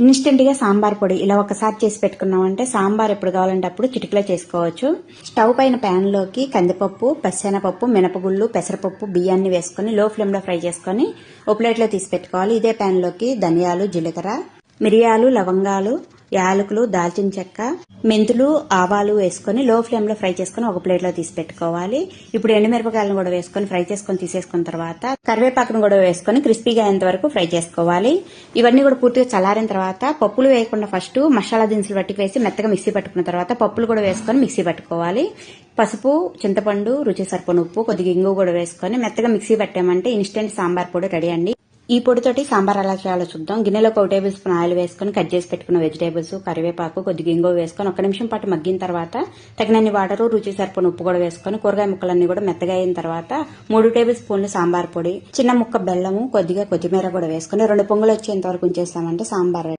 Instant గా సాంబార్ పొడి ఇలా ఒకసారి చేసి పెట్టుకున్నామంటే సాంబార్ ఎప్పుడు కావాలంటే అప్పుడు చిటికలో చేసుకోవచ్చు. స్టవ్ పైన ప్యాన్ లోకి కందిపప్పు, పచ్చెనపప్పు, మినపగుళ్ళు, పెసరపప్పు, బియ్యాన్ని వేసుకుని లో ఫ్లేమ్ లో ఫ్రై చేసుకుని ఒక ప్లేట్ లో తీసి పెట్టుకోవాలి. ఇదే ప్యాన్ లోకి ధనియాలు, జీలకర్ర, మిరియాలు, లవంగాలు, యాలకులు, దాల్చిన చెక్క, మెంతులు, ఆవాలు వేసుకుని లో ఫ్లేమ్ లో ఫ్రై చేసుకుని ఒక ప్లేట్ లో తీసి పెట్టుకోవాలి. ఇప్పుడు ఎండుమిరపకాయలను కూడా వేసుకుని ఫ్రై చేసుకుని తీసేసుకున్న తర్వాత కరివేపాకును కూడా వేసుకుని క్రిస్పీగా అయ్యేంత వరకు ఫ్రై చేసుకోవాలి. ఇవన్నీ కూడా పూర్తిగా చల్లారిన తర్వాత పప్పులు వేయకుండా ఫస్ట్ మసాలా దినుసులు వట్టి వేసి మెత్తగా మిక్సీ పట్టుకున్న తర్వాత పప్పులు కూడా వేసుకుని మిక్సీ పట్టుకోవాలి. పసుపు, చింతపండు, రుచి సరిపడిన ఉప్పు, కొద్దిగా ఇంగు కూడా వేసుకుని మెత్తగా మిక్సీ పట్టామంటే ఇన్స్టెంట్ సాంబార్ పొడి రెడీ అండి. ఈ పొడితోటి సాంబార్ ఎలా చేయాలో చూద్దాం. గిన్నెలో 1 టేబుల్ స్పూన్ ఆయిల్ వేసుకుని కట్ చేసి పెట్టుకున్న వెజిటేబుల్స్, కరివేపాకు, కొద్దిగా ఇంగువ వేసుకుని 1 నిమిషం పాటు మగ్గిన తర్వాత తగినన్ని వాటర్, రుచి సరిపడిన ఉప్పు కూడా వేసుకుని కూరగాయ ముక్కలన్నీ కూడా మెత్తగా అయిన తర్వాత 3 టేబుల్ స్పూన్లు సాంబార్ పొడి, చిన్న ముక్క బెల్లము, కొద్దిగా కొత్తిమీర కూడా వేసుకుని 2 పొంగులు వచ్చేంత వరకు ఉంచేస్తామంటే సాంబార్